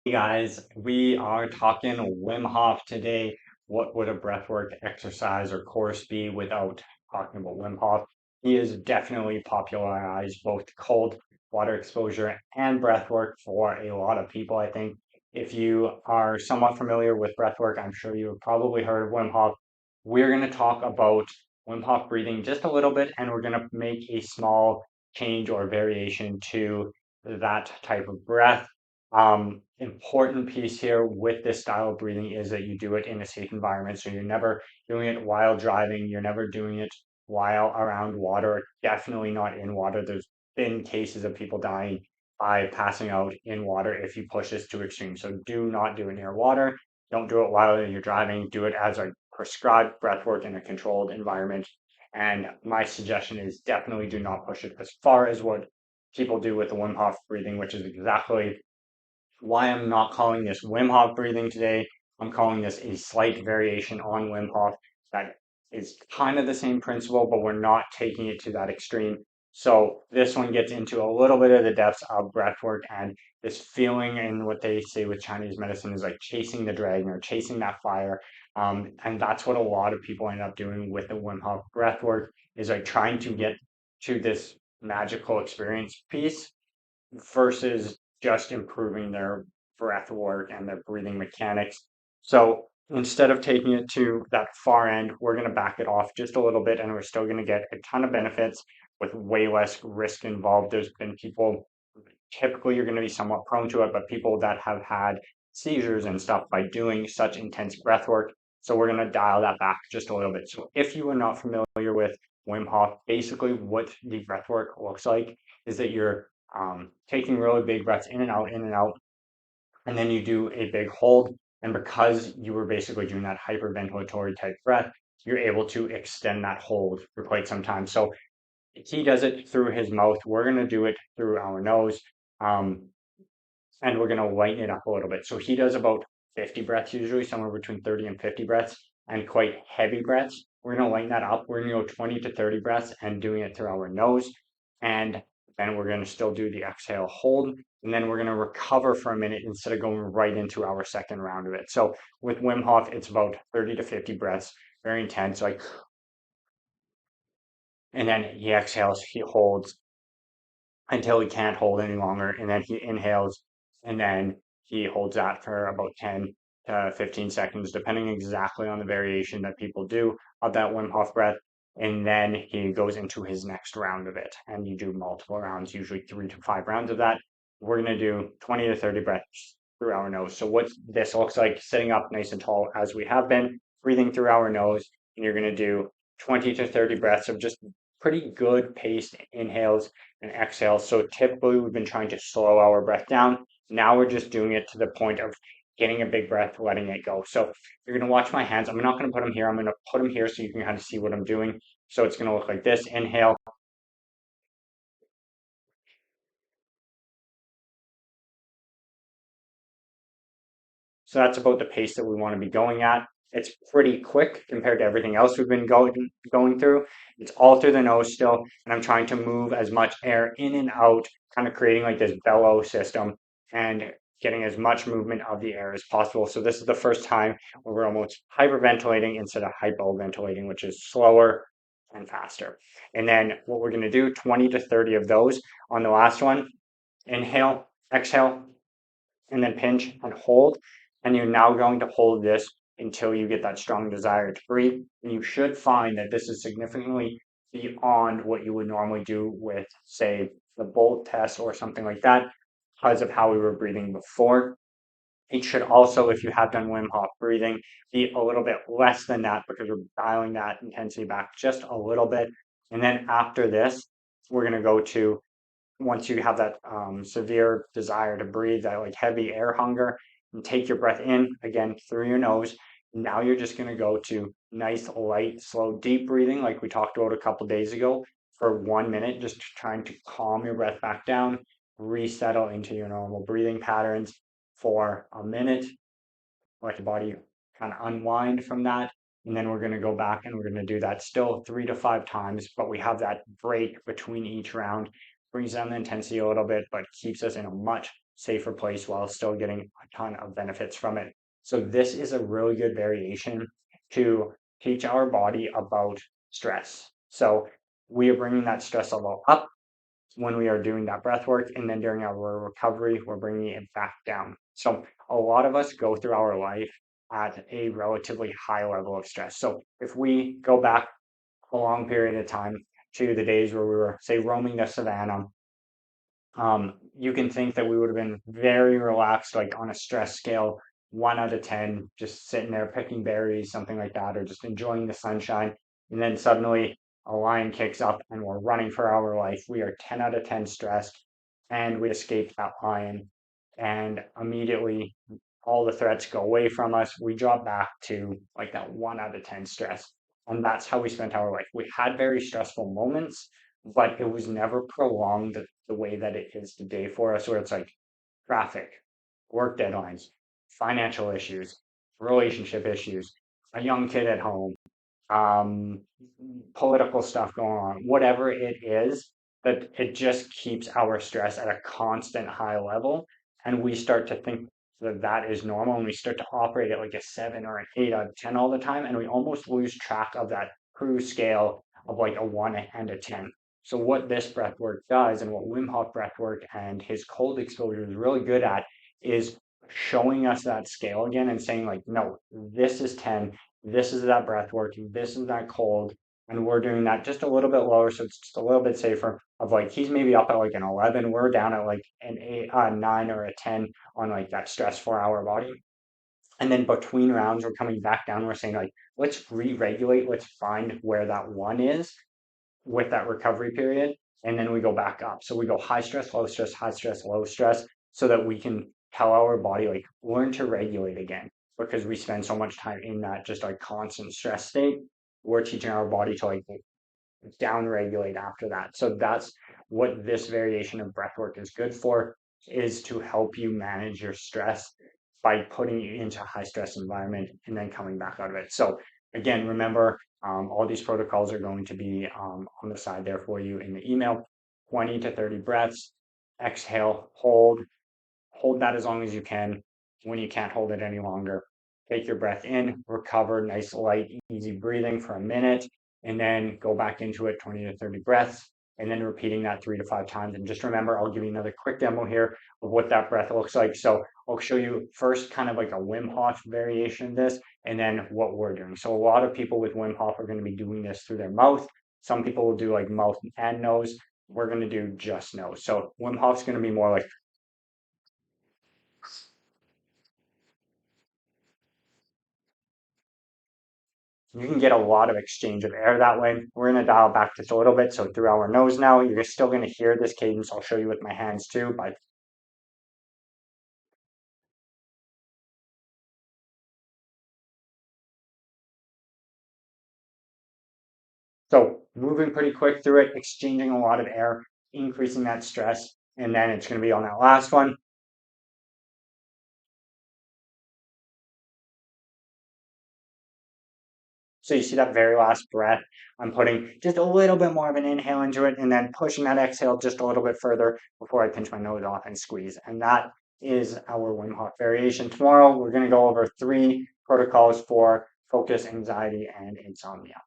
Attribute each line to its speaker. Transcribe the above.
Speaker 1: Hey guys, we are talking Wim Hof today. What would a breathwork exercise or course be without talking about Wim Hof? He has definitely popularized both cold water exposure and breathwork for a lot of people. I think if you are somewhat familiar with breathwork, I'm sure you've probably heard of Wim Hof. We're going to talk about Wim Hof breathing just a little bit, and we're going to make a small change or variation to that type of breath. Important piece here with this style of breathing is that you do it in a safe environment. So you're never doing it while driving, you're never doing it while around water, definitely not in water. There's been cases of people dying by passing out in water if you push this to extreme. So do not do it near water. Don't do it while you're driving. Do it as a prescribed breath work in a controlled environment. And my suggestion is definitely do not push it as far as what people do with the Wim Hof breathing, which is exactly why I'm not calling this Wim Hof breathing today. I'm calling this a slight variation on Wim Hof that is kind of the same principle, but we're not taking it to that extreme. So this one gets into a little bit of the depths of breath work and this feeling and what they say with Chinese medicine is like chasing the dragon or chasing that fire. And that's what a lot of people end up doing with the Wim Hof breath work is like trying to get to this magical experience piece versus just improving their breath work and their breathing mechanics. So instead of taking it to that far end, we're going to back it off just a little bit and we're still going to get a ton of benefits with way less risk involved. There's been people, typically you're going to be somewhat prone to it, but people that have had seizures and stuff by doing such intense breath work. So we're going to dial that back just a little bit. So if you are not familiar with Wim Hof, basically what the breath work looks like is that you're taking really big breaths in and out, and then you do a big hold. And because you were basically doing that hyperventilatory type breath, you're able to extend that hold for quite some time. So he does it through his mouth. We're going to do it through our nose. Um, and we're going to lighten it up a little bit. So he does about 50 breaths, usually somewhere between 30 and 50 breaths, and quite heavy breaths. We're going to lighten that up. We're going to go 20 to 30 breaths and doing it through our nose. And then we're going to still do the exhale hold. And then we're going to recover for a minute instead of going right into our second round of it. So with Wim Hof, it's about 30 to 50 breaths, very intense. Like, and then he exhales, he holds, until he can't hold any longer. And then he inhales and then he holds that for about 10 to 15 seconds, depending exactly on the variation that people do of that Wim Hof breath. And then he goes into his next round of it. And you do multiple rounds, usually 3 to 5 rounds of that. We're going to do 20 to 30 breaths through our nose. So, what this looks like sitting up nice and tall as we have been, breathing through our nose. And you're going to do 20 to 30 breaths of just pretty good paced inhales and exhale. So typically we've been trying to slow our breath down. Now we're just doing it to the point of getting a big breath, letting it go. So you're going to watch my hands. I'm not going to put them here. I'm going to put them here so you can kind of see what I'm doing. So it's going to look like this. Inhale. So that's about the pace that we want to be going at. It's pretty quick compared to everything else we've been going through. It's all through the nose still, and I'm trying to move as much air in and out, kind of creating like this bellow system and getting as much movement of the air as possible. So this is the first time where we're almost hyperventilating instead of hypoventilating, which is slower and faster. And then what we're going to do, 20 to 30 of those on the last one. Inhale, exhale, and then pinch and hold. And you're now going to hold this until you get that strong desire to breathe. And you should find that this is significantly beyond what you would normally do with, say, the bolt test or something like that, because of how we were breathing before. It should also, if you have done Wim Hof breathing, be a little bit less than that because we're dialing that intensity back just a little bit. And then after this, we're going to go to once you have that severe desire to breathe, that like heavy air hunger, and take your breath in again through your nose. Now you're just going to go to nice, light, slow, deep breathing, like we talked about a couple days ago, for 1 minute, just trying to calm your breath back down, resettle into your normal breathing patterns for a minute, let your body kind of unwind from that. And then we're going to go back and we're going to do that still 3 to 5 times, but we have that break between each round, brings down the intensity a little bit, but keeps us in a much safer place while still getting a ton of benefits from it. So this is a really good variation to teach our body about stress. So we are bringing that stress level up when we are doing that breath work, and then during our recovery, we're bringing it back down. So a lot of us go through our life at a relatively high level of stress. So if we go back a long period of time to the days where we were, say, roaming the savannah, you can think that we would have been very relaxed, like on a stress scale, 1 out of 10, just sitting there picking berries, something like that, or just enjoying the sunshine. And then suddenly a lion kicks up and we're running for our life. We are 10 out of 10 stressed, and we escape that lion. And immediately all the threats go away from us. We drop back to like that 1 out of 10 stress. And that's how we spent our life. We had very stressful moments, but it was never prolonged the way that it is today for us, where it's like traffic, work deadlines, financial issues, relationship issues, a young kid at home, um, political stuff going on, whatever it is, that it just keeps our stress at a constant high level. And we start to think that that is normal, and we start to operate at like a 7 or an 8 out of 10 all the time. And we almost lose track of that true scale of like a 1 and a 10. So what this breath work does, and what Wim Hof breath work and his cold exposure is really good at, is showing us that scale again and saying like, no, this is 10, this is that breath work, this is that cold, and we're doing that just a little bit lower, so it's just a little bit safer. Of like he's maybe up at like an 11, we're down at like an 8, 9 or a 10 on like that stress for our body. And then between rounds, we're coming back down. We're saying like, let's re-regulate, let's find where that one is with that recovery period, and then we go back up. So we go high stress, low stress, high stress, low stress, so that we can tell our body like learn to regulate again, because we spend so much time in that just like constant stress state. We're teaching our body to like down regulate after that. So that's what this variation of breath work is good for, is to help you manage your stress by putting you into a high stress environment and then coming back out of it. So again, remember, all these protocols are going to be on the side there for you in the email. 20 to 30 breaths, exhale, hold that as long as you can. When you can't hold it any longer, take your breath in, recover, nice, light, easy breathing for a minute, and then go back into it, 20 to 30 breaths, and then repeating that 3 to 5 times. And just remember, I'll give you another quick demo here of what that breath looks like. So I'll show you first kind of like a Wim Hof variation of this, and then what we're doing. So a lot of people with Wim Hof are going to be doing this through their mouth. Some people will do like mouth and nose. We're going to do just nose. So Wim Hof's going to be more like, you can get a lot of exchange of air that way. We're going to dial back just a little bit. So through our nose now, you're still going to hear this cadence. I'll show you with my hands too. But so moving pretty quick through it, exchanging a lot of air, increasing that stress. And then it's going to be on that last one. So you see that very last breath, I'm putting just a little bit more of an inhale into it and then pushing that exhale just a little bit further before I pinch my nose off and squeeze. And that is our Wim Hof variation. Tomorrow, we're going to go over 3 protocols for focus, anxiety, and insomnia.